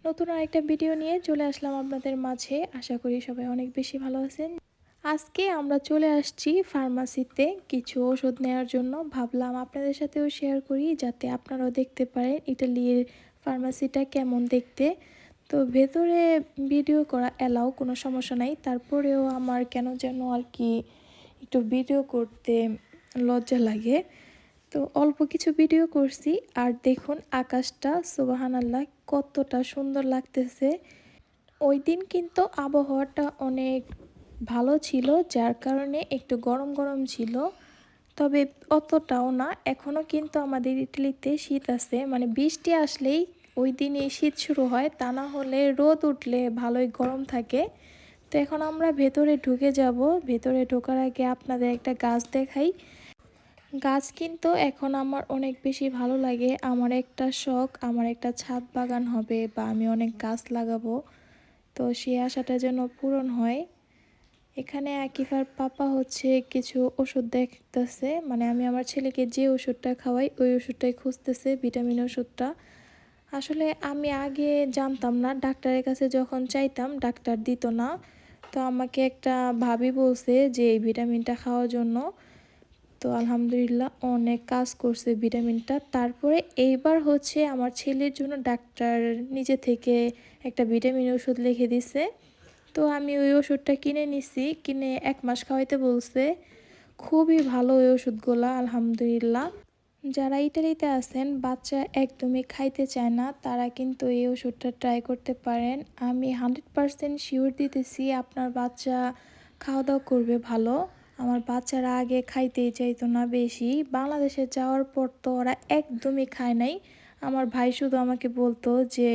নতুন আরেকটা ভিডিও নিয়ে চলে আসলাম আপনাদের মাঝে। আশা করি সবাই অনেক বেশি ভালো আছেন। আজকে আমরা চলে আসছি ফার্মাসিতে কিছু ওষুধ নেওয়ার জন্য। ভাবলাম আপনাদের সাথেও শেয়ার করি যাতে আপনারাও দেখতে পারেন ইটালির ফার্মাসিটা কেমন দেখতে। তো ভেতরে ভিডিও করা এলাও, কোনো সমস্যা নাই। তারপরেও আমার কেন যেন আর কি একটু ভিডিও করতে লজ্জা লাগে। তো অল্প কিছু ভিডিও করছি। আর দেখুন আকাশটা, সুবহানাল্লাহ, কতটা সুন্দর লাগতেছে। ওই দিন কিন্তু আবহাওয়াটা অনেক ভালো ছিল, যার কারণে একটু গরম গরম ছিল, তবে অতটাও না। এখনও কিন্তু আমাদের ইটালিতে শীত আছে, মানে বৃষ্টি আসলেই ওই দিনই শীত শুরু হয়, তা না হলে রোদ উঠলে ভালোই গরম থাকে। তো এখন আমরা ভেতরে ঢুকে যাব। ভেতরে ঢোকার আগে আপনাদের একটা গাছ দেখাই। গাছ কিন্তু এখন আমার অনেক বেশি ভালো লাগে। আমার একটা শখ, আমার একটা ছাদ বাগান হবে বা আমি অনেক গাছ লাগাবো। তো সেই আশাটা যেন পূরণ হয়। এখানে আকিফার পাপা হচ্ছে কিছু ওষুধ দেখতেছে, মানে আমি আমার ছেলেকে যে ওষুধটা খাওয়াই ওই ওষুধটাই খুঁজতেছে, ভিটামিন ওষুধটা। আসলে আমি আগে জানতাম না, ডাক্তারের কাছে যখন চাইতাম ডাক্তার দিত না। তো আমাকে একটা ভাবি বলছে যে এই ভিটামিনটা খাওয়ার জন্য। তো আলহামদুলিল্লাহ অনেক কাজ করছে ভিটামিনটা। তারপরে এইবার হচ্ছে আমার ছেলের জন্য ডাক্তার নিজে থেকে একটা ভিটামিন ওষুধ লিখে দিছে। তো আমি ওই ওষুধটা কিনে নিছি, কিনে 1 মাস খাওয়াইতে বলছে। খুবই ভালো ওই ওষুধগুলা, আলহামদুলিল্লাহ। যারা ইটালিতে আছেন বাচ্চা একদমই খাইতে চায় না, তারা কিন্তু এই ওষুধটা ট্রাই করতে পারেন। আমি 100% শিওর দিতেছি আপনার বাচ্চা খাওয়া দাওয়া করবে ভালো। আমার বাচ্চারা আগে খাইতেই চাইতো না বেশি, বাংলাদেশে যাওয়ার পর তো ওরা একদমই খায় নাই। আমার ভাই শুধু আমাকে বলতো যে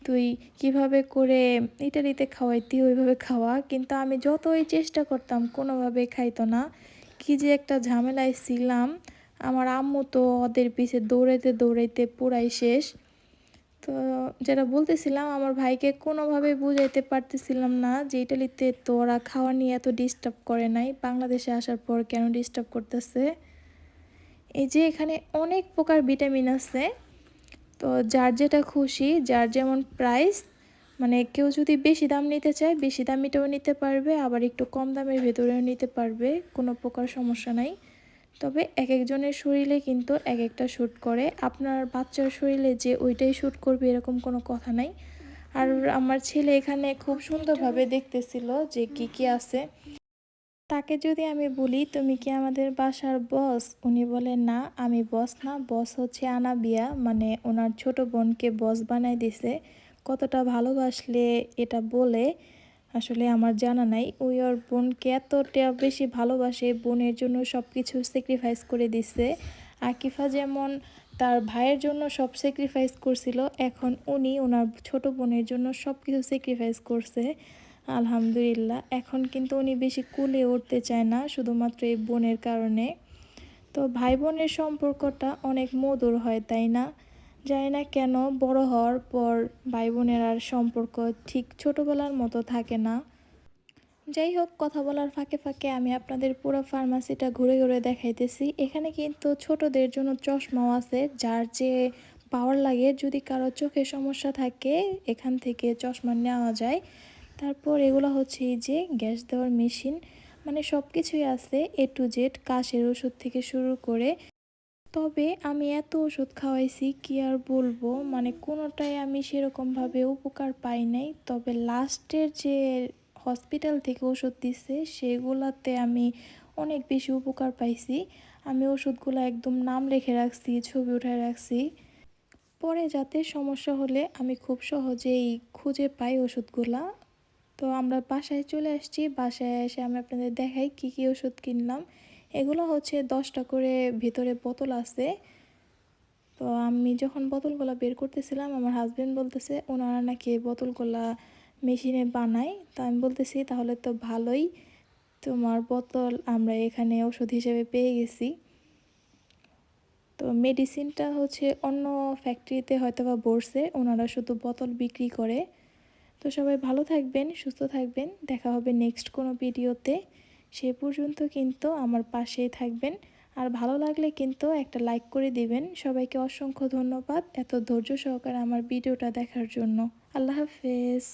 তুই কিভাবে করে ইটালিতে খাওয়াইতি ওইভাবে খাওয়া, কিন্তু আমি যতই চেষ্টা করতাম কোনোভাবেই খাইতো না। কি যে একটা ঝামেলায় ছিলাম। আমার আম্মু তো ওদের পিছে দৌড়াইতে দৌড়াইতে পুরাই শেষ। তো যেটা বলতেছিলাম, আমার ভাইকে কোনোভাবে বুঝাইতে পারতেছিলাম না যে ইটালিতে তো ওরা খাওয়া নিয়ে এত ডিস্টার্ব করে নাই, বাংলাদেশে আসার পর কেন ডিস্টার্ব করতেছে। এই যে এখানে অনেক প্রকার ভিটামিন আছে। তো যার যেটা খুশি, যার যেমন প্রাইস, মানে কেউ যদি বেশি দাম নিতে চায় বেশি দামিটাও নিতে পারবে, আবার একটু কম দামের ভেতরেও নিতে পারবে, কোনো প্রকার সমস্যা নাই। তবে এক একজনের শরীরে কিন্তু এক একটা শ্যুট করে। আপনার বাচ্চার শরীরে যে ওইটাই শ্যুট করবে এরকম কোনো কথা নাই। আর আমার ছেলে এখানে খুব সুন্দরভাবে দেখতেছিল যে কি কি আছে। তাকে যদি আমি বলি তুমি কি আমাদের বাসার বস, উনি বলে না আমি বস না, বস হচ্ছে আনাবিয়া, মানে ওনার ছোট বোনকে বস বানাই দিছে। কতটা ভালোবাসলে এটা বলে আসলে আমার জানা নাই। ওই ওর বোনকে এতটা বেশি ভালোবাসে, বোনের জন্য সব কিছু স্যাক্রিফাইস করে দিছে। আকিফা যেমন তার ভাইয়ের জন্য সব স্যাক্রিফাইস করছিল, এখন উনি ওনার ছোট বোনের জন্য সব কিছু স্যাক্রিফাইস করছে। আলহামদুলিল্লাহ এখন কিন্তু উনি বেশি কুলে উঠতে চায় না, শুধুমাত্র এই বোনের কারণে। তো ভাই বোনের সম্পর্কটা অনেক মধুর হয়, তাই না? জানি না কেন বড় হওয়ার পর ভাই বোনের আর সম্পর্ক ঠিক ছোটোবেলার মতো থাকে না। যাই হোক, কথা বলার ফাঁকে ফাঁকে আমি আপনাদের পুরো ফার্মাসিটা ঘুরে ঘুরে দেখাইতেছি। এখানে কিন্তু ছোটদের জন্য চশমাও আছে, যার যে পাওয়ার লাগে, যদি কারো চোখের সমস্যা থাকে এখান থেকে চশমা নেওয়া যায়। তারপর এগুলো হচ্ছে এই যে গ্যাস দেওয়ার মেশিন, মানে সব কিছুই আছে এ টু জেড, কাশের ওষুধ থেকে শুরু করে। তবে আমি এত ওষুধ খাওয়াইছি কি আর বলবো, মানে কোনোটাই আমি সেরকমভাবে উপকার পাই নাই। তবে লাস্টের যে হসপিটাল থেকে ওষুধ দিছে সেগুলাতে আমি অনেক বেশি উপকার পাইছি। আমি ওষুধগুলো একদম নাম লিখে রাখছি, ছবি উঠায় রাখছি, পরে যাতে সমস্যা হলে আমি খুব সহজেই খুঁজে পাই ওষুধগুলা। তো আমরা বাসায় চলে আসছি, বাসায় এসে আমি আপনাদের দেখাই কি কি ওষুধ কিনলাম। এগুলো হচ্ছে 10টা করে ভিতরে বোতল আছে। তো আমি যখন বোতলগুলো বের করতেছিলাম আমার হাজবেন্ড বলতেছে ওনারা নাকি এই বোতলগুলা মেশিনে বানায়। তো আমি বলতেছি তাহলে তো ভালোই, তোমার বোতল আমরা এখানে ওষুধ হিসেবে পেয়ে গেছি। তো মেডিসিনটা হচ্ছে অন্য ফ্যাক্টরিতে হয়তো বা বসছে, ওনারা শুধু বোতল বিক্রি করে। তো সবাই ভালো থাকবেন, সুস্থ থাকবেন, দেখা হবে নেক্সট কোনো ভিডিওতে। সে পর্যন্ত কিন্তু আমার পাশেই থাকবেন। আর ভালো লাগলে কিন্তু একটা লাইক করে দিবেন। সবাইকে অসংখ্য ধন্যবাদ এত ধৈর্য সহকারে আমার ভিডিওটা দেখার জন্য। আল্লাহ হাফেজ।